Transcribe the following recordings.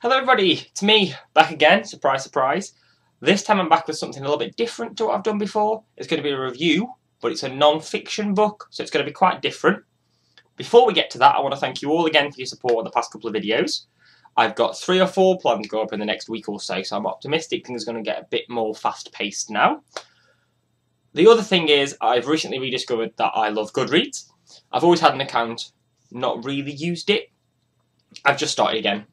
Hello everybody, it's me, back again, surprise surprise. This time I'm back with something a little bit different to what I've done before. It's going to be a review, but it's a non-fiction book, so it's going to be quite different. Before we get to that, I want to thank you all again for your support on the past couple of videos. I've got 3 or 4 planned to go up in the next week or so, so I'm optimistic things are going to get a bit more fast-paced now. The other thing is, I've recently rediscovered that I love Goodreads. I've always had an account, not really used it. I've just started again.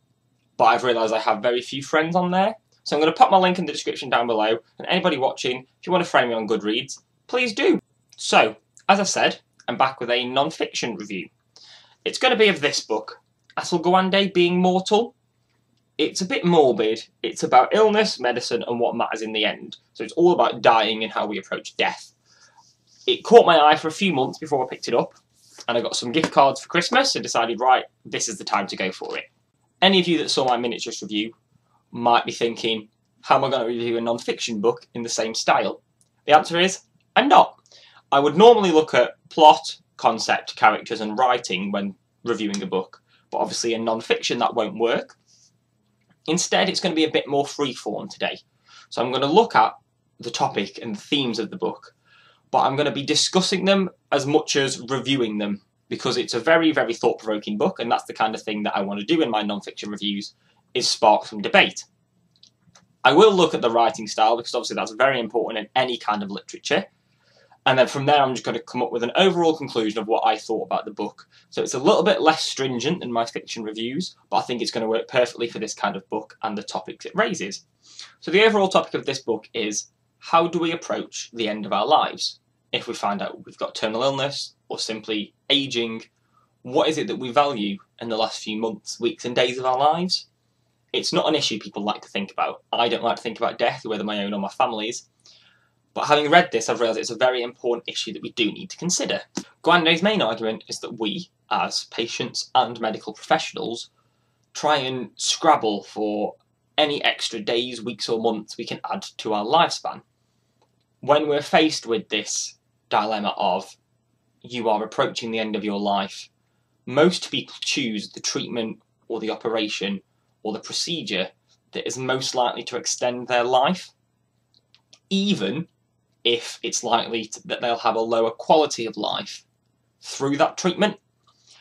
But I've realised I have very few friends on there. So I'm going to pop my link in the description down below, and anybody watching, if you want to friend me on Goodreads, please do. So, as I said, I'm back with a non-fiction review. It's going to be of this book, Atul Gawande, Being Mortal. It's a bit morbid. It's about illness, medicine, and what matters in the end. So it's all about dying and how we approach death. It caught my eye for a few months before I picked it up, and I got some gift cards for Christmas and decided, right, this is the time to go for it. Any of you that saw my miniatures review might be thinking, how am I going to review a non-fiction book in the same style? The answer is, I'm not. I would normally look at plot, concept, characters and writing when reviewing a book, but obviously in non-fiction that won't work. Instead, it's going to be a bit more free-form today. So I'm going to look at the topic and the themes of the book, but I'm going to be discussing them as much as reviewing them, because it's a very, very thought-provoking book, and that's the kind of thing that I want to do in my non-fiction reviews, is spark some debate. I will look at the writing style, because obviously that's very important in any kind of literature, and then from there I'm just going to come up with an overall conclusion of what I thought about the book. So it's a little bit less stringent than my fiction reviews, but I think it's going to work perfectly for this kind of book and the topics it raises. So the overall topic of this book is, how do we approach the end of our lives? If we find out we've got terminal illness, or simply ageing, what is it that we value in the last few months, weeks and days of our lives? It's not an issue people like to think about. I don't like to think about death, whether my own or my family's. But having read this, I've realised it's a very important issue that we do need to consider. Gawande's main argument is that we, as patients and medical professionals, try and scrabble for any extra days, weeks or months we can add to our lifespan. When we're faced with this dilemma of, you are approaching the end of your life, most people choose the treatment or the operation or the procedure that is most likely to extend their life, even if it's likely that they'll have a lower quality of life through that treatment.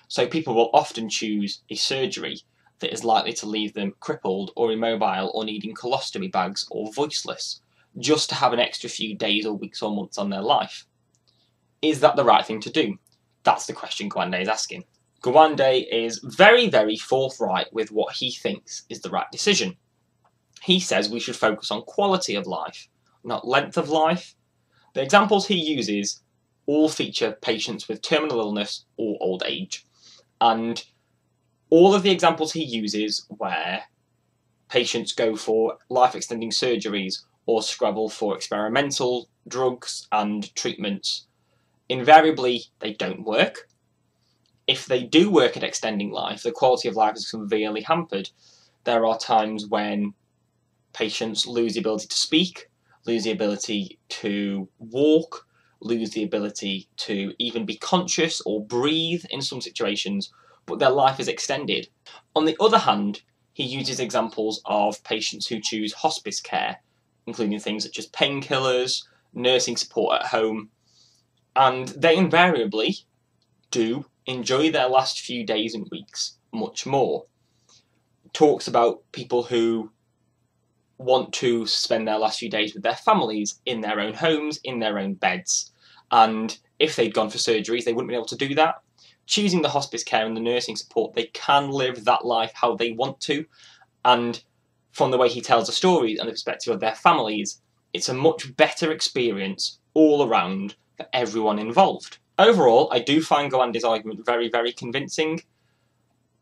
So people will often choose a surgery that is likely to leave them crippled or immobile or needing colostomy bags or voiceless, just to have an extra few days or weeks or months on their life. Is that the right thing to do? That's the question Gawande is asking. Gawande is very, very forthright with what he thinks is the right decision. He says we should focus on quality of life, not length of life. The examples he uses all feature patients with terminal illness or old age. And all of the examples he uses where patients go for life-extending surgeries or scrabble for experimental drugs and treatments, invariably they don't work. If they do work at extending life, the quality of life is severely hampered. There are times when patients lose the ability to speak, lose the ability to walk, lose the ability to even be conscious or breathe in some situations, but their life is extended. On the other hand, he uses examples of patients who choose hospice care, including things such as painkillers, nursing support at home, and they invariably do enjoy their last few days and weeks much more. Talks about people who want to spend their last few days with their families in their own homes, in their own beds, and if they'd gone for surgeries they wouldn't be able to do that. Choosing the hospice care and the nursing support, they can live that life how they want to, and from the way he tells the stories and the perspective of their families, it's a much better experience all around for everyone involved. Overall, I do find Gawande's argument very, very convincing.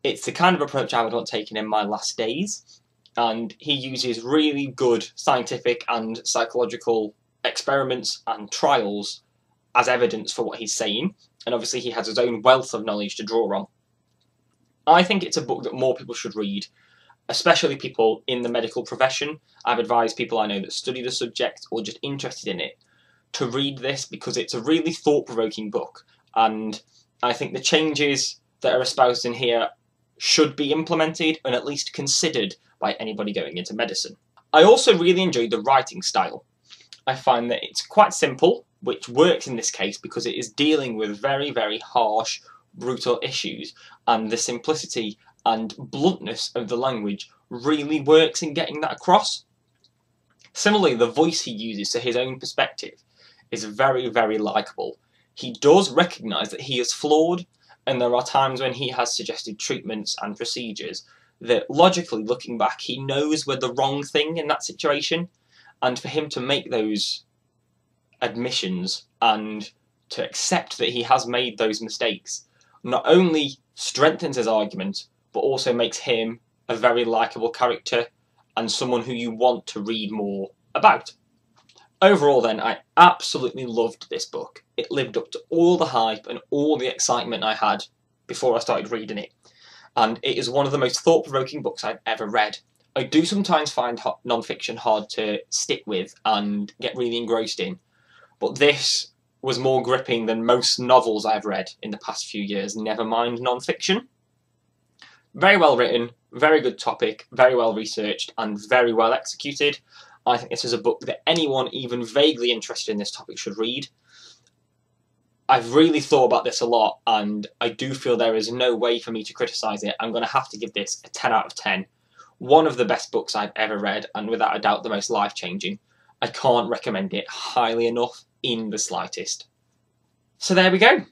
It's the kind of approach I would want taken in my last days, and he uses really good scientific and psychological experiments and trials as evidence for what he's saying, and obviously he has his own wealth of knowledge to draw on. I think it's a book that more people should read, especially people in the medical profession. I've advised people I know that study the subject or just interested in it to read this, because it's a really thought-provoking book, and I think the changes that are espoused in here should be implemented and at least considered by anybody going into medicine. I also really enjoyed the writing style. I find that it's quite simple, which works in this case because it is dealing with very, very harsh, brutal issues, and the simplicity and bluntness of the language really works in getting that across. Similarly, the voice he uses to his own perspective is very, very likeable. He does recognise that he is flawed, and there are times when he has suggested treatments and procedures that, logically looking back, he knows were the wrong thing in that situation, and for him to make those admissions and to accept that he has made those mistakes not only strengthens his argument, but also makes him a very likeable character and someone who you want to read more about. Overall then, I absolutely loved this book. It lived up to all the hype and all the excitement I had before I started reading it. And it is one of the most thought-provoking books I've ever read. I do sometimes find non-fiction hard to stick with and get really engrossed in, but this was more gripping than most novels I've read in the past few years, never mind non-fiction. Very well written, very good topic, very well researched, and very well executed. I think this is a book that anyone even vaguely interested in this topic should read. I've really thought about this a lot, and I do feel there is no way for me to criticise it. I'm going to have to give this a 10 out of 10. One of the best books I've ever read, and without a doubt the most life-changing. I can't recommend it highly enough in the slightest. So there we go.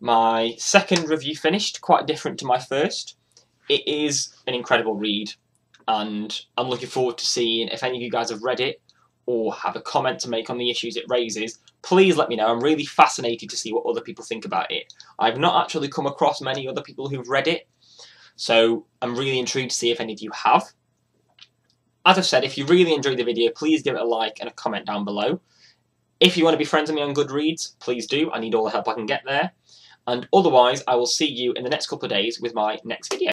My second review finished, quite different to my first. It is an incredible read, and I'm looking forward to seeing if any of you guys have read it or have a comment to make on the issues it raises. Please let me know. I'm really fascinated to see what other people think about it. I've not actually come across many other people who've read it, so I'm really intrigued to see if any of you have. As I've said, if you really enjoyed the video, please give it a like and a comment down below. If you want to be friends with me on Goodreads, please do. I need all the help I can get there. And otherwise, I will see you in the next couple of days with my next video.